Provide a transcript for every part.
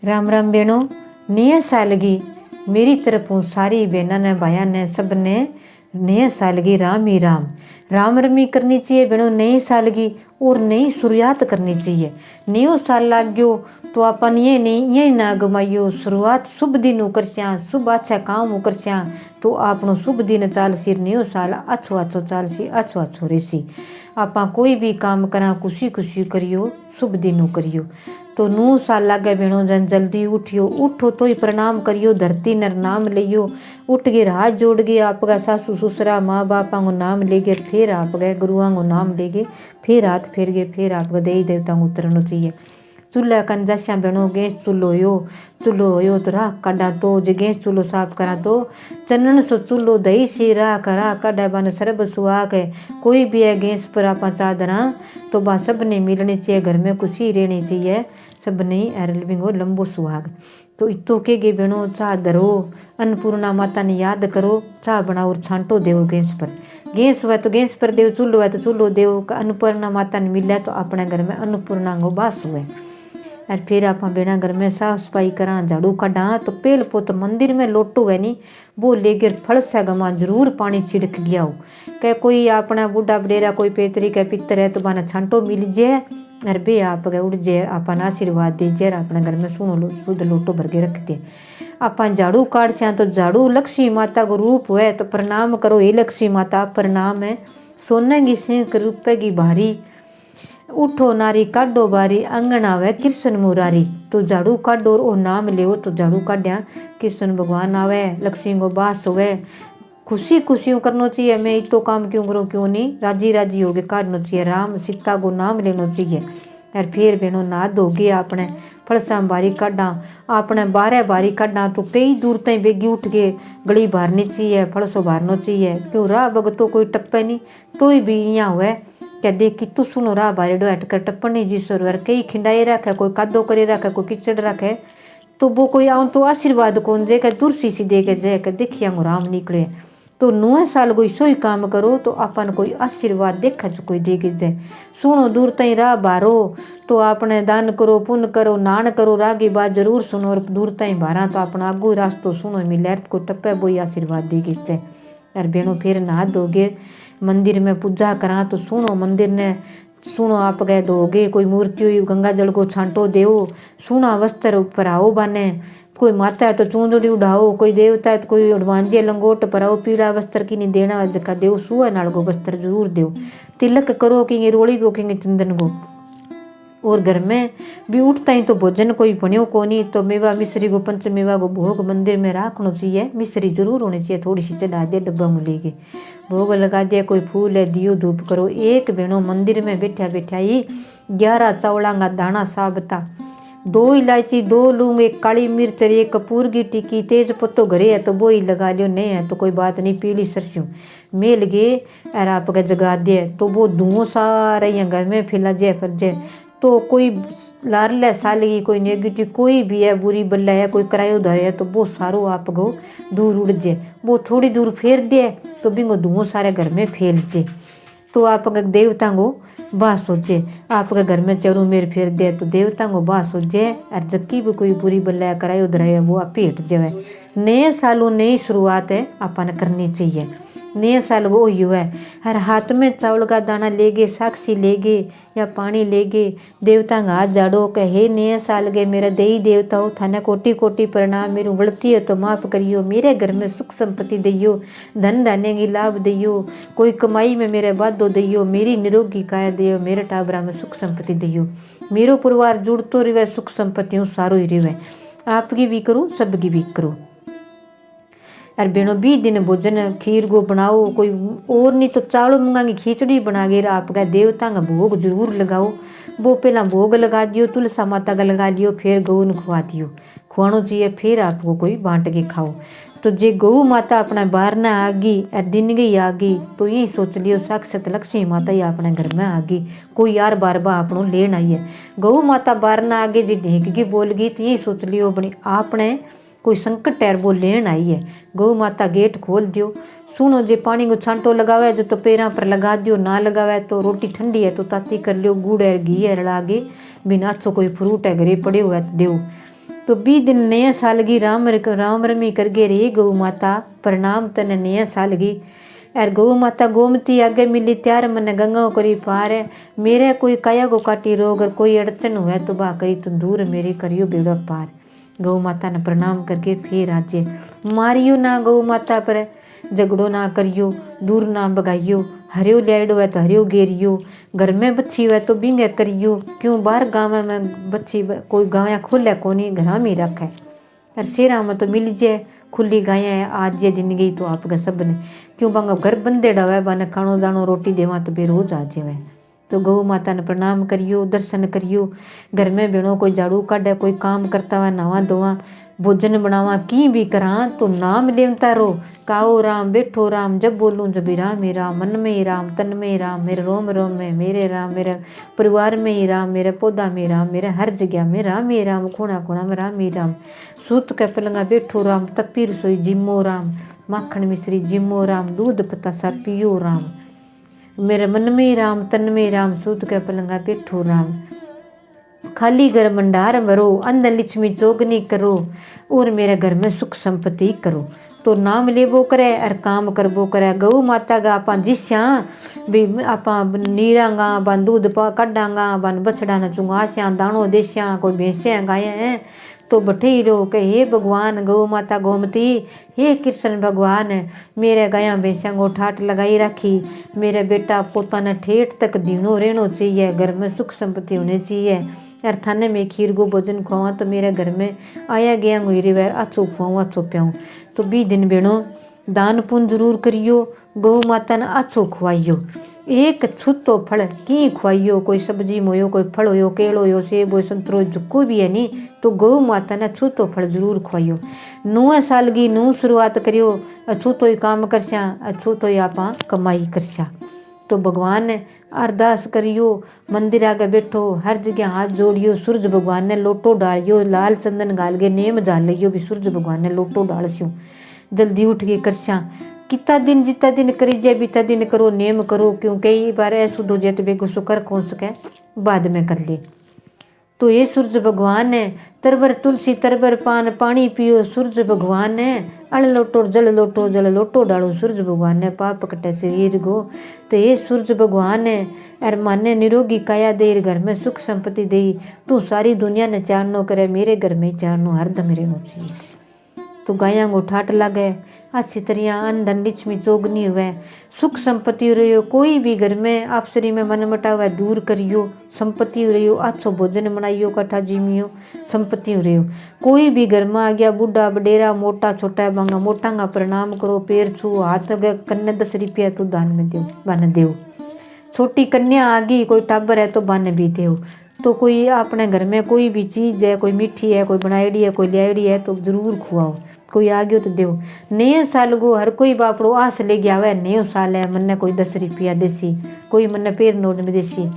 राम राम बेणो। नया साल की मेरी तरफों सारी बहना ने भाया ने सब ने नया साल की राम ही राम राम रमी करनी चाहिए बेणो। नए साल की और नई शुरुआत करनी चाहिए। नयो साल लाग गयो तो अपन ये नहीं ये ना गमाइयो। शुरुआत शुभ दिन कर स्या, शुभ अच्छा काम कर स्या तो आपनो शुभ दिन चाल सी। नयो साल अच्छो अच्छो चाल सी, अच्छो अच्छो रेसी। आपा कोई भी काम करा खुशी खुशी करियो, शुभ दिन करियो। तो नू साल लागे बेणो जन जल्दी उठियो, उठो तो ही प्रणाम करियो, धरती नर नाम लियो। उठ गे हाथ जोड़ गे आपका सासू ससुरा माँ बापा को नाम लेगे, फिर आप गए गुरुआ को नाम लेगे, फिर हाथ फेर गए, फिर आप देवी देवता को उतरना चाहिए। चूल्हा कन जस्या बेणो गैस चूल्हो हो तो राख काढ़ा तो जे गैस चूल्हो साफ करा तो चनन सो चूल्हो दही से राख काढ़ा बन सरब सुहाग है। कोई भी है गैस पर आप चादरा तो बा सब ने मिलनी चाहिए, घर में खुशी रहनी चाहिए, सब ने लिविंग हो लंबो सुहाग। तो इतो के गे बेणो चाह धरो, अन्नपूर्णा माता ने याद करो, चाह बनाओ और छांटो देव गैस पर। गैस हुआ तो गैस पर देव, चूल्हो हुआ तो चूल्हो देव। अन्नपूर्णा माता ने मिले तो अपने घर में अन्नपूर्णा को बास हुए। और फिर आप बेना घर में साफ सफाई करा, झाड़ू काढ़ा तो पेल पोत मंदिर में लोटो है नी वो लेकर फल से गमा जरूर पानी छिड़क गया हो। कह कोई अपना बूढ़ा बडेरा कोई पेतरी का पितर है तो बाना छांटो मिल जाए और बे आप गए उड़ जाए, अपन आशीर्वाद दीजिए। अपने घर में सुनो लो शुद्ध लोटो भर के रखते। अपन झाड़ू काट से तो झाड़ू लक्ष्मी माता को रूप है तो प्रणाम करो, हे लक्ष्मी माता प्रणाम है। सोने की सिंह रुपए की भारी, उठो नारी काढ़ो बारी, अंगना वे कृष्ण मुरारी। तो झाड़ू काढ़ो और नाम ले तो झाड़ू काढ़िया कृष्ण भगवान आवे, लक्ष्मी को बास हुए। खुशी खुशियों करना चाहिए, मैं इतो काम क्यों करूँ क्यों नहीं, राजी राजी होके काटना चाहिए। राम सीता को नाम लेना चाहिए। और फिर बेनो ना धोगे अपने फलसा बारी काढ़ा, अपने 12 बारी काढ़ा तो कई दूर तक बेगी उठ के गली भरनी चाहिए, फलसो भरना चाहिए। क्यों राह भगतो कोई टप्पे नहीं तो ही भी यहाँ हुए क्या देख कि तू सुनो राह बारे डोट कर टप्पन नहीं जी सर। कई खिंडाई रखे, कोई कादो करे रखे, कोई किचड़ रखे तो वो कोई आऊँ तो आशीर्वाद कौन जे के दूर सी दे के जय के देखिया राम निकले। तो 9 साल कोई सोई काम करो तो अपन कोई आशीर्वाद देखा जो कोई दे के जाए। सुनो दूर तई राह बारो तो आपने दान करो, पुण्य करो, नान करो, रागी बात जरूर सुनो। और दूर तई बारा तो अपना आगू रास्तो सुनो मिले को टप्पे बोई आशीर्वाद दे के जाए। और बेनो फिर नहा धोगे मंदिर में पूजा करा तो सुनो मंदिर ने सुनो आप गए धोगे, कोई मूर्ति हुई गंगा जल को छांटो देव, सुना वस्त्र पराओ बाने। कोई माता है तो चूंदड़ी उड़ाओ, कोई देवता है तो कोई उड़वांजिया लंगोट पराओ, पीला वस्त्र की नहीं देना जका देव सुआ नाल को वस्त्र जरूर देव। तिलक करो कि रोड़ी बोकेंगे चंदन को। और घर में भी उठता ही तो भोजन कोई बनियो को नहीं तो मेवा मिश्री को पंच मेवा को भोग मंदिर में रखना चाहिए। मिश्री जरूर होनी चाहिए, थोड़ी सी चढ़ा दिया डब्बा में लेके भोग लगा दिया। कोई फूल है दियो धूप करो। एक बेणो मंदिर में बैठा बैठा ही 11 चावला का दाना साबता, 2 इलायची, 2 लौंग, 1 काली मिर्च, 1 कपूर की टिक्की, तेज पत्तो घरे है तो वो ही लगा लियो, नहीं है तो कोई बात नहीं, पीली सरसों मेल गे और आप जगा दे तो वो धुआं सारा यहाँ घर में फैला जाए फिर जाए। तो कोई लारले सालगी, कोई नेगेटिव कोई भी है बुरी बल्ला है, कोई करायो धर है तो वो सारो आप गो दूर उड़ जाए। वो थोड़ी दूर फेर दे तो बिंगो धुआं सारे घर में फैल जाए। तो आप देवता को बास हो जाए। आपके घर में चरू मेर फेर दे तो देवता को बास हो जाए। और जबकि भी कोई बुरी बल्ला करायो धरायो वो आप हट जाए। नए सालों नई शुरुआत है अपन करनी चाहिए। नए साल वो ही है। हर हाथ में चावल का दाना लेगे, साक्षी लेगे या पानी लेगे, देवता का हाथ झाड़ो कहे नए साल के मेरा देवी देवता हो थाने कोटि कोटि प्रणाम। मेरी गलती है तो माफ़ करियो, मेरे घर में सुख संपत्ति दियो, धन धान्य की लाभ दियो, कोई कमाई में मेरे बादो दियो, मेरी निरोगी काया दियो, मेरे टाबरा में सुख संपत्ति दियो, मेरो परिवार जुड़तो रहे, सुख संपत्तियों सारो ही रहे। आपकी भी करूँ सबकी भी करूँ। और बेणो 20 दिन भोजन खीर को बनाओ, कोई और नहीं तो चावल मूंगा की खिचड़ी बना के आप गए देवता का भोग जरूर लगाओ। वो पहला भोग लगा दियो, तुलसा माता का लगा दियो, फिर गऊ ने खुआ दियो, खुआना चाहिए। फिर आपको कोई बांट के खाओ। तो जे गऊ माता अपना बाहर ना आ गई और दिन गई आ गई तो यही सोच लियो साक्षात लक्ष्मी माता ही अपने घर में आ गई, कोई यार बार बार अपनों लेन आई है। गऊ माता बाहर ना आ गई जी ढेक की बोल गई तो यही सोच लियो अपनी आपने कोई संकट है वो लेन आई है। गौ माता गेट खोल दियो। सुनो जे पानी को छांटो लगावे जो तो पैरों पर लगा दियो, ना लगावे तो रोटी ठंडी है तो ताती कर लियो, गुड़ है घी है लागे बिना अच्छो कोई फ्रूट है घरे पड़े हुए देव। तो 20 दिन नया साल की राम रमी करगे रे गौ माता प्रणाम तने नया साल की। यार गौ माता गोमती आगे मिली त्यार मन गंगा करी पार है। मेरे कोई काया को काटी रोग अगर कोई अड़चन हुआ तो बा करी तो दूर मेरी करियो बेड़ा पार। गौ माता ने प्रणाम करके फिर आजे मारियो ना गौ माता पर झगड़ो ना करियो दूर ना भगाइयो। हरियो लियाड़ो है तो हरियो गेरियो घर में बच्ची हुआ तो बिंगे करियो। क्यों बाहर गाँव में बच्ची कोई गाया खोले कोनी घर में ही रखे। और शेरा में तो मिल जाए खुली गाया है आज ये दिन गई तो आपका सब ने क्यों बांगा घर बंदेड़ा हुआ बाने खानो दानो रोटी देवा तो बेरोज आ जाए। तो गौ माता ने प्रणाम करियो दर्शन करियो। घर में बेणो कोई झाड़ू काटे कोई काम करता हुआ नवा धोवा भोजन बनावा की भी करा तो नाम लेवता रो काओ राम बैठो राम जब बोलूँ जब ही राम ही राम मन में ही राम तन में ही राम मेरे रोम रोम में मेरे राम मेरे परिवार में ही राम मेरे पौधा में राम मेरे हर जगह में राम ही राम खूणा खूणा में राम ही राम। सूत के पलंगा बैठो राम तपी रसोई जिम्मो राम माखन मिश्री जिम्मो राम दूध पतासा पियो राम मेरे मन में ही राम तन में ही राम सूत के पलंगा बैठो राम। खाली घर भंडार भरो अंदर लक्ष्मी चोगनी करो और मेरे घर में सुख संपत्ति करो। तो नाम लेबो करे और काम करबो करे। गौ माता का आप जिस्या भी आप नीरांगा बन दूध कड्डांगा बन बछड़ा न चुंगास्या दाणो देस्या कोई भैंसिया गाया है तो बठे ही रो के हे भगवान गौ माता गोमती हे कृष्ण भगवान मेरे गाया भैंसिया को ठाट लगाई रखी। मेरे बेटा पोता ने ठेठ तक दीनो रहना चाहिए घर में सुख संपत्ति होनी चाहिए। यार थाने में खीर को भोजन खुआवा तो मेरे घर में आया गया गुरी वैर अच्छो खुआऊँ अच्छो प्याऊँ। तो 20 दिन बेणो दान पुण्य जरूर करियो गौ माता ने अच्छो खुआइयो। एक छुतो फल की खुआइयो कोई सब्जी मोयो कोई फल होयो केलो हो सेब हो संतरो जुक्को भी है नी तो गौ माता ने छुतो फल जरूर खुआइयो। 9 साल की नू शुरुआत करियो अछूतो ही काम करस्या अछूतो ही आप कमाई करस्या। तो भगवान ने अरदास करियो मंदिर आगे बैठो हर जगह हाथ जोड़ियो सूरज भगवान ने लोटो डालियो लाल चंदन गाल के नेम जाल लियो भी सूरज भगवान ने लोटो डाल स्यो। जल्दी उठ के करस्या कितना दिन जितना दिन करी जाए बीता दिन करो नेम करो क्यों कई बार ऐसा हो जाए तो बेगो शुक्र कौन सके बाद में कर ले। तो ये सूरज भगवान ने तरबर तुलसी तरबर पान पानी पियो सूरज भगवान ने अल लोटो जल लोटो डालो सूरज भगवान ने पाप कटे शरीर को। तो ये सूरज भगवान ने अर माने निरोगी काया दे घर में सुख संपत्ति दे तू सारी दुनिया ने चारनो करे मेरे घर में चारनो हरदम रहना चाहिए। तो गाया को ठाट लगे अच्छी तरह अन्न धन लक्ष्मी चोगनी हुए सुख संपत्ति रहियो। कोई भी घर में आपसरी में मन मटा हुआ दूर करियो संपत्ति रहियो। अच्छो भोजन बनाइयो कट्ठा जिमियो संपत्ति रहियो। कोई भी घर में आ गया बूढ़ा बडेरा मोटा छोटा बांगा मोटांगा प्रणाम करो पैर छू हाथ कन्ने 10 रुपया तो दान में दो बन दो। छोटी कन्या आ गई कोई टाबर है तो बन भी दो। तो कोई अपने घर में कोई भी चीज़ है कोई मीठी है कोई बनाईडी है कोई लियाड़ी है तो जरूर खुआओ। कोई आ गयो तो दो। नए साल को हर कोई बापड़ो आस ले गया हुआ नयो साल है मन्ने कोई 10 रुपया देसी कोई मन्ने पेड़ नोट में देसी।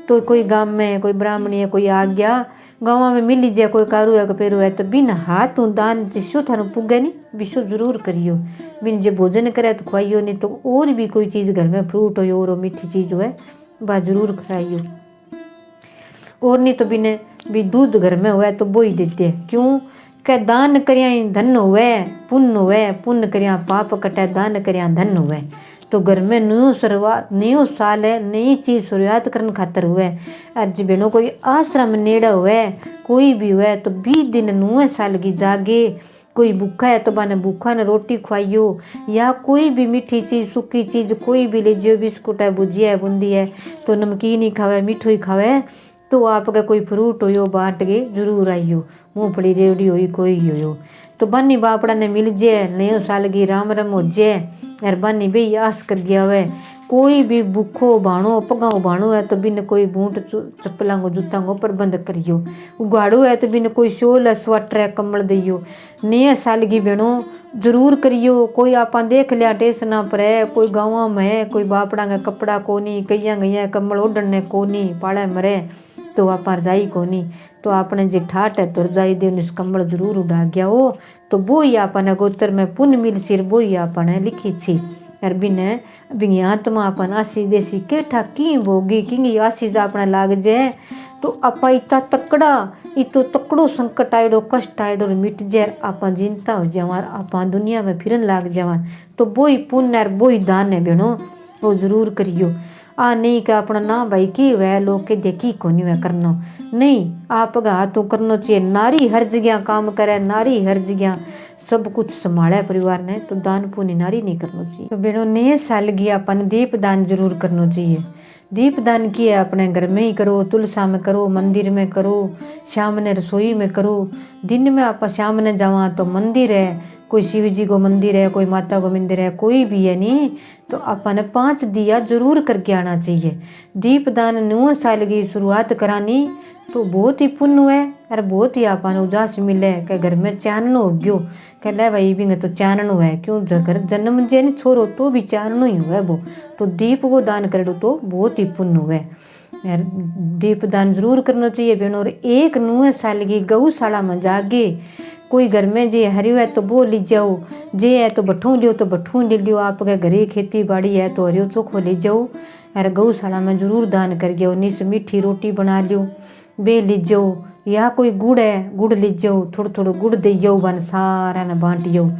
तो कोई गांव में कोई ब्राह्मणी है कोई आ गया गाँव में मिली जाए कोई कारू है कोई पेरू है तो बिन हाथ दान जिसो थारू पुगे नहीं विशो जरूर करियो। बिन जे भोजन करे तो खुआइयो नहीं तो और भी कोई चीज़ घर में फ्रूट हो और मीठी चीज़ हो वह जरूर खिलाइयो। और नहीं तो बिने भी दूध घर में हुआ तो वो ही देते क्यों क्या दान करिया धन हुए पुण्य करिया पाप कटे दान करिया धन हुए। तो घर में न्यू साल है नई चीज़ शुरुआत करने खातर हुए। और जी बहनों कोई आश्रम नेड़ा हुए कोई भी हुए तो 20 दिन 9 साल की जागे। कोई भूखा है तो बाने भूखा ने रोटी खुआइयो या कोई भी मीठी चीज़ सूखी चीज़ कोई भी लीजिए बिस्कुट है भुजिया है बूंदी है तो नमकीन ही खावे मीठो ही खावे। तो आपका कोई फ्रूट हो बांट के जरूर आइयो मूँगफली रेवड़ी हुई कोई हो तो बन्नी बापड़ा ने मिल जाए नयो साल की राम रम हो जाए। यार बन्नी भी आस कर गया हुआ कोई भी भूखो भाणो पगाओ भाणो है तो बिन कोई बूट चप्पलों को जूतों को प्रबंध करियो। उगाड़ो है तो बिन कोई शोल है स्वेटर है कम्बल दियो। नए साल की बहनों जरूर करियो। कोई आप देख लिया टेसना पर है कोई गाँव में है कोई बापड़ा का कपड़ा कोनी कईया गईया कम्बल ओढ़ने कोनी पाड़े मरे तो आप रजाई कोनी तो आपने जे ठाट है तो रजाई दे उस कम्बल जरूर उड़ा गया हो तो वो ही आपने गोत्र में पुण्य मिल सिर वो ही आपने लिखी छी। और बिन आत्मा अपन आशीष देसी केठा की भोगी किंगी आशीष अपने लाग जाए तो आपा इतना तकड़ा इतो तकड़ो संकट आएडो कष्ट आएडो मिट जाए आपा जिंता हो जावा आपा दुनिया में फिरन लाग जावा तो वो ही पुण्य और वो ही दान है बहनों वो जरूर करियो। आ नहीं कि अपना ना भाई की वह लोग के देखी को नहीं वह करना नहीं आप हाथों करना चाहिए। नारी हर जगह काम करे नारी हर जगह सब कुछ संभाले परिवार ने तो दान पुण्य नारी नहीं करना चाहिए। तो बहनों नए साल की अपन दीप दान जरूर करना चाहिए। दीप दान किया अपने घर में ही करो तुलसा में करो मंदिर में करो शाम ने रसोई में करो। दिन में आप शाम ने जावा तो मंदिर है कोई शिव जी को मंदिर है कोई माता को मंदिर है कोई भी है नहीं तो अपन 5 दिया जरूर करके आना चाहिए। दीप दान 9 साल की शुरुआत करानी तो बहुत ही पुण्य है और बहुत ही अपन उजास मिले कि घर में चाननो हो गयो कह ले भाई भी तो चाननो है क्यों घर जन्म जे नहीं छोरो तो भी चाननो ही हुआ वो तो दीप को दान कर दो तो बहुत ही पुण्य हुआ। दीप दान जरूर करना चाहिए बहनों। और 9 साल की गौशाला में जागे कोई घर में जे हरियो है तो वो ले जाओ जे है तो बठू लियो तो बठू ले लियो आपके घरे खेती बाड़ी है तो हरियो चोखो ले जाओ और गौशाला में जरूर दान कर गयो। निस मीठी रोटी बना लियो बे ले जाओ या कोई गुड़ है गुड़ ले जाओ थोड़ा थोड़ा गुड़ दे जाओ बन सारा न बांटियो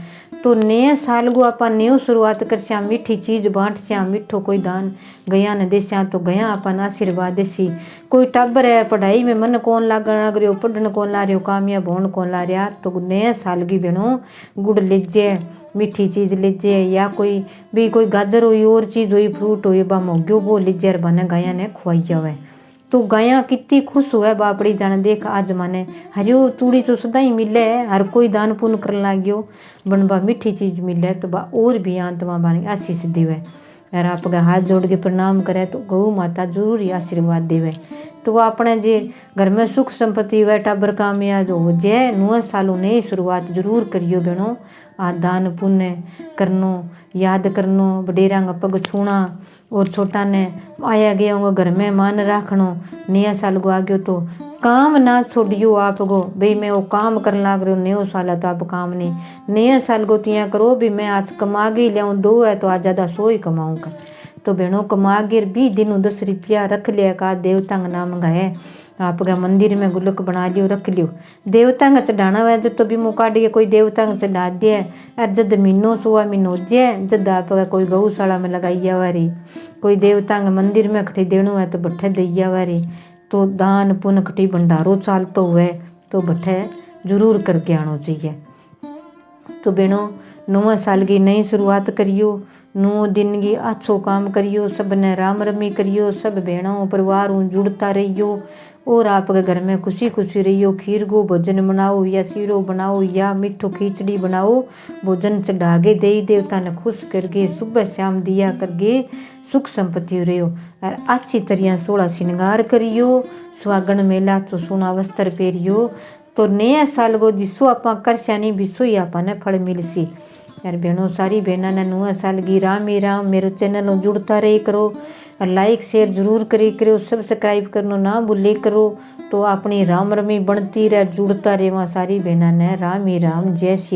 तो नए साल को अपन न्यू शुरुआत कर श्या मीठी चीज बांट श्या मिठो कोई दान गया न दे श्या तो गया अपन आशीर्वाद देसी। कोई टाबर है पढ़ाई में मन कौन लागण लग रही पढ़न कौन ला रही कामयाब होने कौन ला रहा तो नए साल की बहनों गुड़ लीजिए मीठी चीज़ लीजिए या कोई भी कोई गाजर हुई और चीज़ हुई फ्रूट हुई बा मोग्यो वो लीजिए और बने गाया ने खुआई जावे तो गाया कितनी खुश हुआ बापड़ी जाने देख आज माने हरियो चूड़ी तो सदा ही मिले हर कोई दान पुण्य कर लागियो बनबा मीठी चीज मिले तो बा और भी आत्मा बानी आशीष देवे और आप हाथ जोड़ के प्रणाम करे तो गौ माता जरूर ही आशीर्वाद देवे तो वो अपने जे घर में सुख संपत्ति व टाबर कामयाब हो जाए 9 सालों नई शुरुआत जरूर करियो बहनों। आ दान पुण्य करनो याद करनो बडेरा का पग छूना और छोटा ने आया गया होगा घर में मान रखनो। नया साल को आ गयो तो काम ना छोड़ियो आप गो भाई मैं वो काम करने लाग रही हूँ 9 साल है तो आप काम नहीं नया साल को तिया करो भी मैं आज कमा के लियाऊँ 2 है तो आज ज़्यादा 100 ही कमाऊँगा तो बहनों कमा गिर 20 दिन 10 रुपया रख लिया का देवता का नाम गाए आप गया मंदिर में गुल्लक बना लियो रख लियो देवता का चढ़ाना हुआ जब तो भी मुँह काट के कोई देवता का चढ़ा दिया और जब महीनों 100 महीनों जे जब आप कोई गौशाला में लगाइया वारी कोई देवता के मंदिर में कठी देनो है तो बट्ठे दैया वारी तो दान पुण्य कठी भंडारो चालतो हुए तो बट्ठे जरूर करके आना चाहिए। तो बहनों 9 साल की नई शुरुआत करियो 9 दिन की अच्छो काम करियो सब ने राम रमी करियो सब बहनों परिवार जुड़ता रहियो और आपके घर में खुशी खुशी रहियो। खीर को भोजन बनाओ या सीरो बनाओ या मिठो खिचड़ी बनाओ भोजन चढ़ागे दे देवता ने खुश करके सुबह शाम दिया करके सुख संपत्ति रहियो और अच्छी तरह 16 श्रृंगार करियो सुहागन मेला तो सोना वस्त्र पहरियो तो नया साल को जिसो आप कर श्यानी बिसो ही आपने फल मिलसी। यार बहनों सारी बहना ने 9 साल की राम ही राम मेरे चैनल जुड़ता रहे करो और लाइक शेयर जरूर करे करो सब्सक्राइब करना ना भूले करो तो अपनी राम रमी बनती रहे जुड़ता रहे वहाँ सारी बहना ने राम ही राम जय श्री